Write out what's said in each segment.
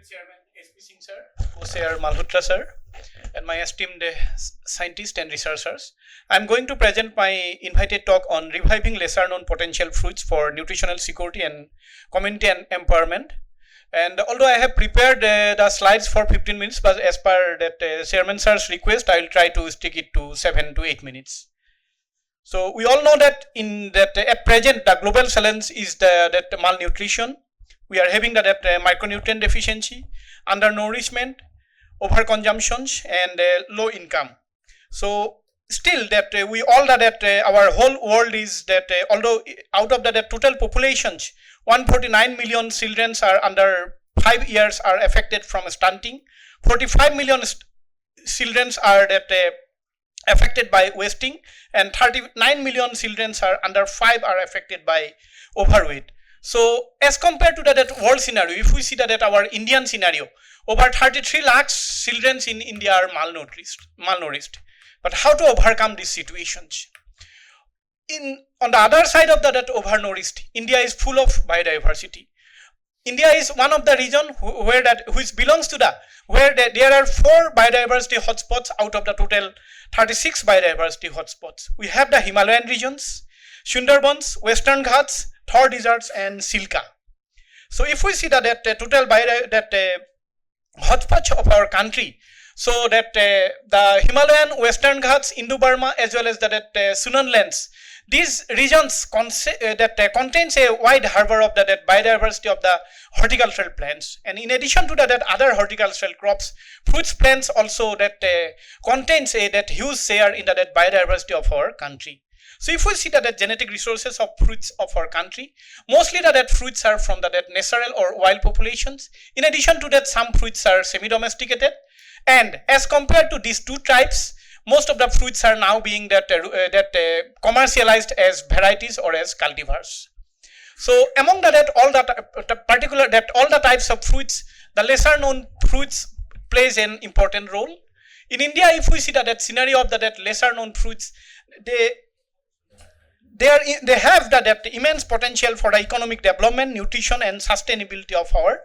Chairman SP Singh sir, Co-Chair Malhotra sir, and my esteemed scientists and researchers. I am going to present my invited talk on reviving lesser known potential fruits for nutritional security and community and empowerment. And although I have prepared the slides for 15 minutes, but as per that Chairman sir's request, I will try to stick it to 7 to 8 minutes. So we all know that at present the global challenge is that malnutrition. We are having that micronutrient deficiency, undernourishment, overconsumption, and low income. So still that we all that our whole world is that although out of the total populations, 149 million children are under 5 years are affected from stunting, 45 million children are that affected by wasting, and 39 million children are under 5 are affected by overweight. So as compared to that world scenario, if we see that our Indian scenario, over 33 lakhs children in India are malnourished. But how to overcome these situations? On the other side of that overnourished, India is full of biodiversity. India is one of the region which belongs to where there are 4 biodiversity hotspots out of the total 36 biodiversity hotspots. We have the Himalayan regions, Sundarbans, Western Ghats, Thar deserts, and Silka. So if we see that total hotspots of our country, so that the Himalayan, Western Ghats, Indo-Burma, as well as that Sunan lands, these regions contains a wide harbor of the biodiversity of the horticultural plants, and in addition to that other horticultural crops, fruits plants also that contains that huge share in the biodiversity of our country. So if we see that genetic resources of fruits of our country, mostly that fruits are from the natural or wild populations. In addition to that, some fruits are semi-domesticated, and as compared to these two types, most of the fruits are now being commercialized as varieties or as cultivars. So among all the types of fruits, the lesser known fruits plays an important role. In India, if we see that scenario of that lesser known fruits, they have that immense potential for the economic development, nutrition, and sustainability of our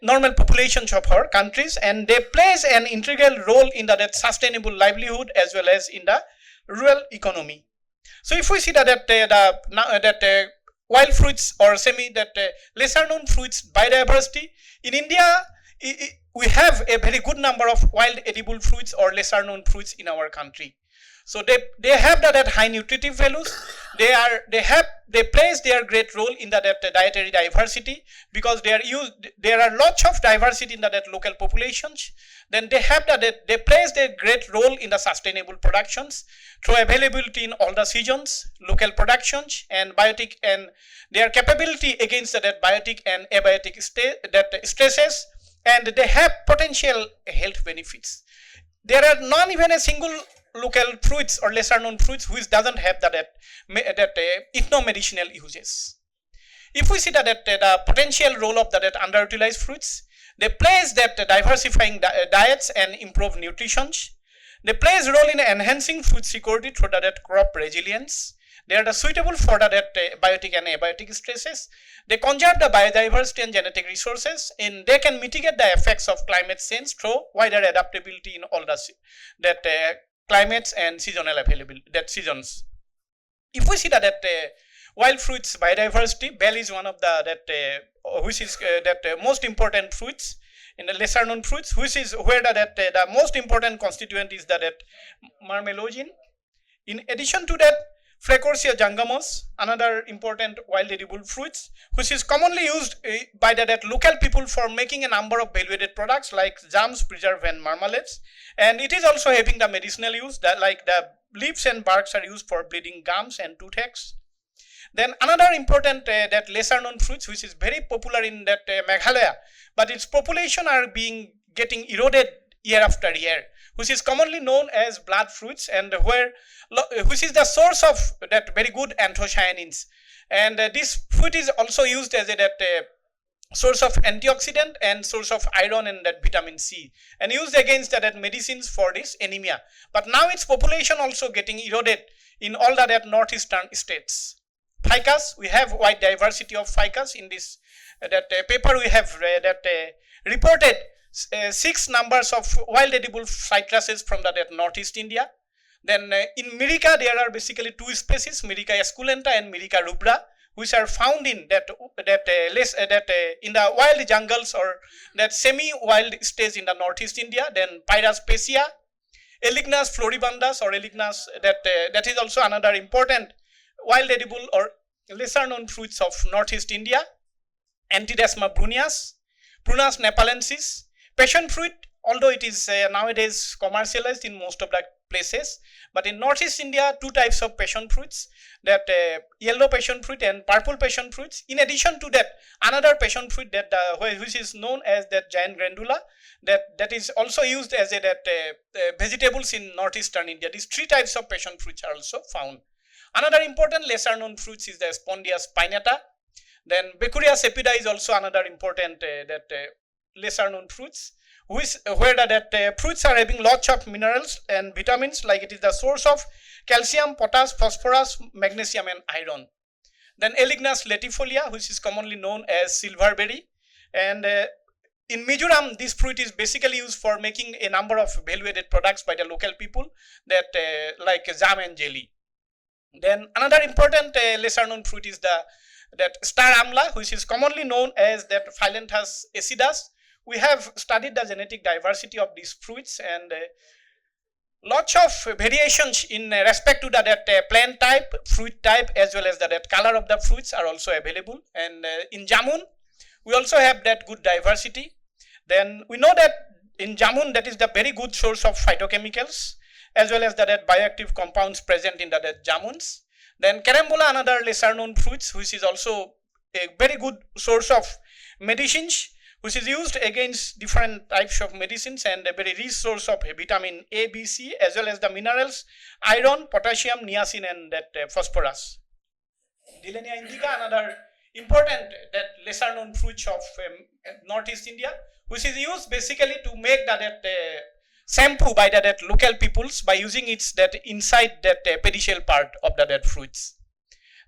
normal populations of our countries, and they plays an integral role in that sustainable livelihood as well as in the rural economy. So if we see that wild fruits or lesser known fruits biodiversity in India, we have a very good number of wild edible fruits or lesser known fruits in our country. So they have that high nutritive values. They plays their great role in the dietary diversity, because there are lots of diversity in the local populations. Then they plays their great role in the sustainable productions through availability in all the seasons, local productions, and biotic, and their capability against that biotic and abiotic stresses, and they have potential health benefits. There are not even a single local fruits or lesser known fruits which doesn't have that ethno-medicinal uses. If we see that the potential role of that underutilized fruits, they plays that diversifying diets and improve nutrition. They plays role in enhancing food security through that crop resilience. They are suitable for that biotic and abiotic stresses. They conserve the biodiversity and genetic resources, and they can mitigate the effects of climate change through wider adaptability in all the climates and seasonal availability seasons. If we see that wild fruits biodiversity, bell is one of the which is most important fruits in the lesser known fruits, which is where the most important constituent is that marmelogene. In addition to that, Flacorsia jungamus, another important wild edible fruits, which is commonly used by the local people for making a number of value-added products like jams, preserve, and marmalades. And it is also having the medicinal use, like the leaves and barks are used for bleeding gums and toothaches. Then another important that lesser known fruits, which is very popular in that Meghalaya, but its population are getting eroded year after year, which is commonly known as blood fruits, and which is the source of that very good anthocyanins. And this fruit is also used as a source of antioxidant and source of iron and that vitamin C, and used against that medicines for this anemia. But now its population also getting eroded in all that northeastern states. Ficus, we have wide diversity of ficus in this paper. We have reported 6 numbers of wild edible citruses from that Northeast India. Then in Myrica, there are basically 2 species, Myrica esculenta and Myrica rubra, which are found in in the wild jungles or that semi-wild stage in the Northeast India. Then Pyrus specia, Elignus floribundus or Elignus, that is also another important wild edible or lesser known fruits of Northeast India. Antidesma bruneus, Prunus nepalensis, passion fruit, although it is nowadays commercialized in most of the places, but in Northeast India, 2 types of passion fruits, that yellow passion fruit and purple passion fruits. In addition to that, another passion fruit that which is known as that giant grandula, that is also used as vegetables in northeastern India. These 3 types of passion fruits are also found. Another important lesser known fruits is the Spondia spinata. Then Beccuria sepida is also another important lesser known fruits, where fruits are having lots of minerals and vitamins, like it is the source of calcium, potassium, phosphorus, magnesium and iron. Then Elignus latifolia, which is commonly known as silverberry, and in Mizoram, this fruit is basically used for making a number of value-added products by the local people, that like jam and jelly. Then another important lesser known fruit is that star amla, which is commonly known as that Phyllanthus acidus. We have studied the genetic diversity of these fruits, and lots of variations in respect to that plant type, fruit type, as well as that color of the fruits are also available. And in jamun, we also have that good diversity. Then we know that in jamun, that is the very good source of phytochemicals, as well as that bioactive compounds present in the jamuns. Then carambola, another lesser known fruits, which is also a very good source of medicines, which is used against different types of medicines, and a very rich source of vitamin A, B, C, as well as the minerals iron, potassium, niacin and that phosphorus. Dilenia indica, another important that lesser known fruit of Northeast India, which is used basically to make that shampoo by that local peoples by using its that inside that pedicel part of that fruits.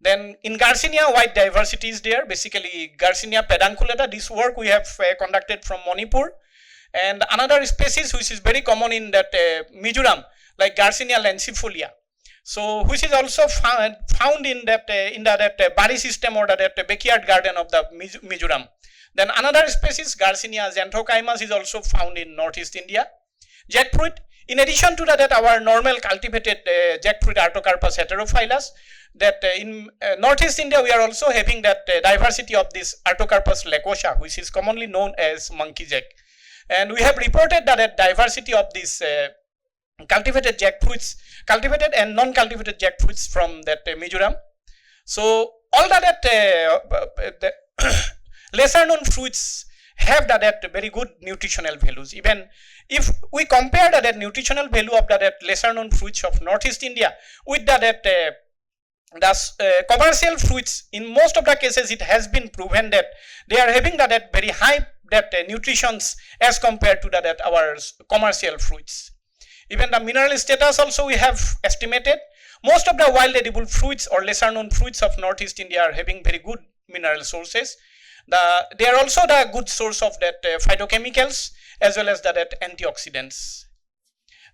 Then in Garcinia, wide diversity is there, basically Garcinia pedunculata. This work we have conducted from Manipur. And another species which is very common in that Mizoram, like Garcinia lancifolia. So which is also found in that Bari system or that backyard garden of the Mizoram. Then another species, Garcinia xanthochymus, is also found in Northeast India. Jackfruit, in addition to that, our normal cultivated jackfruit Artocarpus heterophyllus, that in Northeast India we are also having that diversity of this Artocarpus lacosa, which is commonly known as monkey jack. And we have reported that diversity of these cultivated jackfruits, cultivated and non-cultivated jackfruits from that Mizoram. So all that lesser known fruits have that very good nutritional values. Even if we compare that nutritional value of that lesser known fruits of Northeast India with that commercial fruits, in most of the cases it has been proven that they are having that very high nutritions as compared to that our commercial fruits. Even the mineral status also we have estimated. Most of the wild edible fruits or lesser known fruits of Northeast India are having very good mineral sources. They are also the good source of that phytochemicals as well as that antioxidants.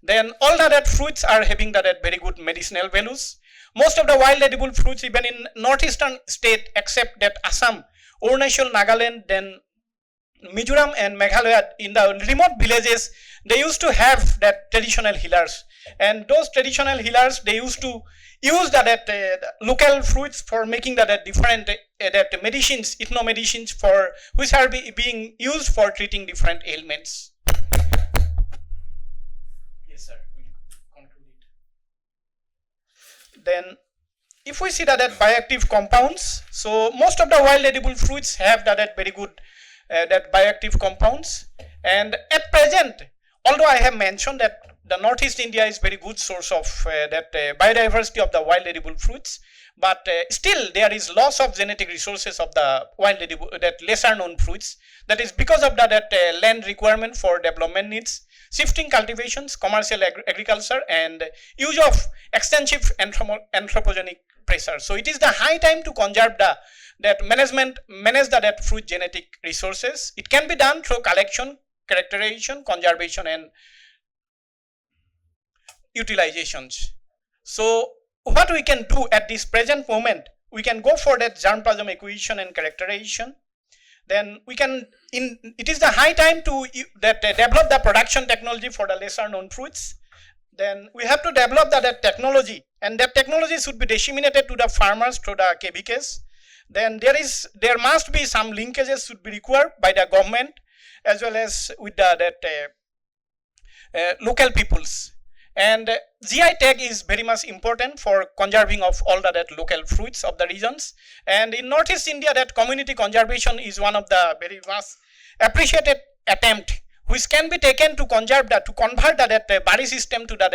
Then all that fruits are having that very good medicinal values. Most of the wild edible fruits, even in northeastern state, except that Assam, Arunachal, Nagaland, then Mizoram and Meghalaya, in the remote villages, they used to have that traditional healers. And those traditional healers, they used to use that local fruits for making that different medicines, ethno-medicines, for which are being used for treating different ailments. Yes, sir. We'll conclude it. Then, if we see that bioactive compounds, so most of the wild edible fruits have that very good that bioactive compounds. And at present, although I have mentioned that the Northeast India is very good source of that biodiversity of the wild edible fruits, but still there is loss of genetic resources of the wild edible, that lesser known fruits. That is because of that land requirement for development needs, shifting cultivations, commercial agriculture, and use of extensive anthropogenic pressure. So it is the high time to conserve the that manage the that fruit genetic resources. It can be done through collection, characterization, conservation, and utilizations. So what we can do at this present moment, we can go for that germplasm acquisition and characterization. Then we can, it is the high time to develop the production technology for the lesser known fruits. Then we have to develop that technology, and that technology should be disseminated to the farmers through the KVKs. Then there must be some linkages should be required by the government as well as with the local peoples. And GI tag is very much important for conserving of all the local fruits of the regions. And in Northeast India, that community conservation is one of the very much appreciated attempt which can be taken to conserve that, to convert that bari system to that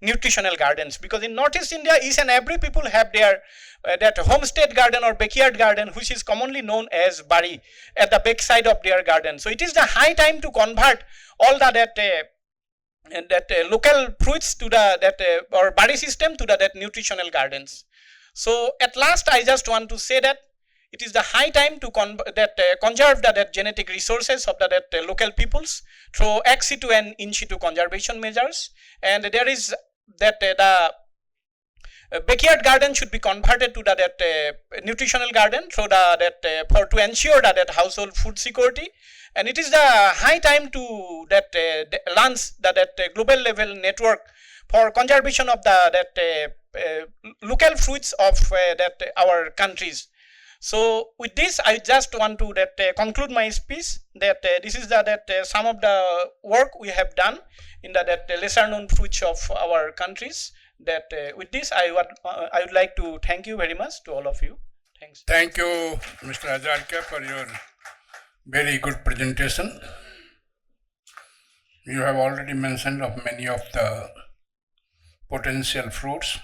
nutritional gardens. Because in Northeast India, each and every people have their that homestead garden or backyard garden, which is commonly known as bari, at the backside of their garden. So it is the high time to convert all that local fruits to the or bari system to that nutritional gardens. So at last, I just want to say that it is the high time to conserve the genetic resources of the local peoples through ex situ and in situ conservation measures. And there is that the backyard garden should be converted to the nutritional garden through to ensure that household food security. And it is the high time to launch that global level network for conservation of the local fruits of our countries. So with this, I just want to conclude my speech that this is some of the work we have done in the lesser known fruits of our countries. That with this, I would like to thank you very much to all of you. Thanks. Thank you, Mr. Hazarika, for your very good presentation. You have already mentioned of many of the potential fruits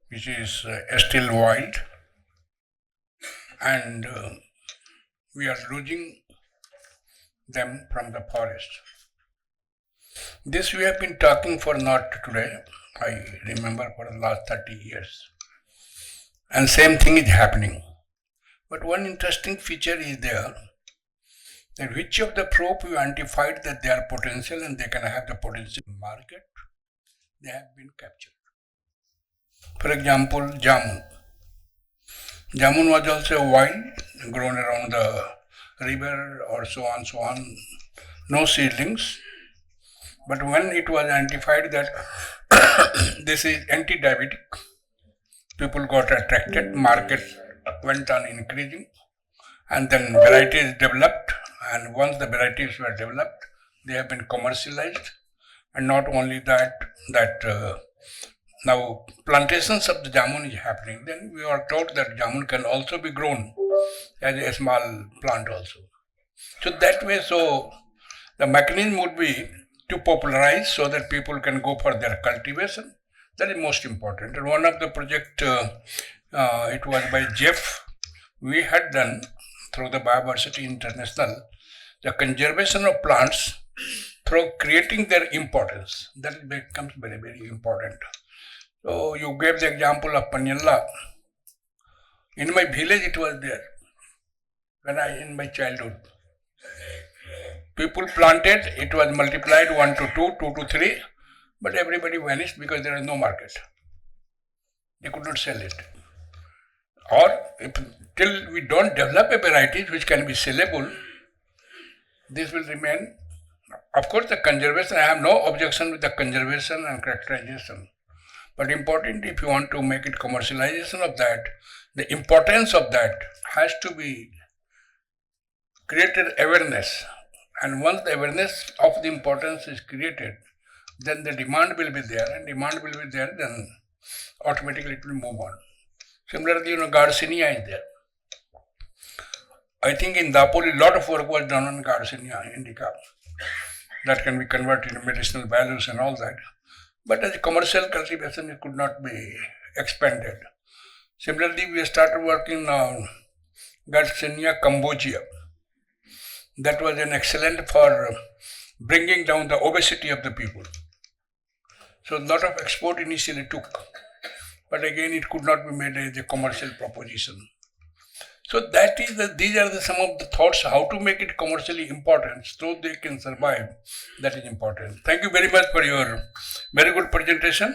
which is still wild, and we are losing them from the forest. This we have been talking for not today, I remember for the last 30 years. And same thing is happening. But one interesting feature is there, that which of the fruit you identified that they are potential and they can have the potential market, they have been captured. For example, jamun. Jamun was also wild, grown around the river or so on, no seedlings. But when it was identified that this is anti-diabetic, people got attracted, market went on increasing, and then varieties developed, and once the varieties were developed, they have been commercialized. And not only that, now plantations of the jamun is happening. Then we are told that jamun can also be grown as a small plant also. So that way, so the mechanism would be to popularize so that people can go for their cultivation. That is most important. And one of the project, it was by Jeff, we had done through the Biodiversity International, the conservation of plants through creating their importance. That becomes very, very important. So you gave the example of Panilla. In my village it was there, in my childhood. People planted, it was multiplied 1 to 2, 2 to 3, but everybody vanished because there is no market. They could not sell it. Or till we don't develop a variety which can be sellable, this will remain. Of course, the conservation, I have no objection with the conservation and characterization. But important, if you want to make it commercialization of that, the importance of that has to be created awareness. And once the awareness of the importance is created, then the demand will be there, and demand will be there, then automatically it will move on. Similarly, Garcinia is there. I think in Dapoli, a lot of work was done on Garcinia indica. That can be converted into medicinal values and all that. But as a commercial cultivation, it could not be expanded. Similarly, we started working on Garcinia Cambogia. That was an excellent for bringing down the obesity of the people. So a lot of export initially took, but again it could not be made as a commercial proposition. So these are some of the thoughts how to make it commercially important so they can survive. That is important. Thank you very much for your very good presentation.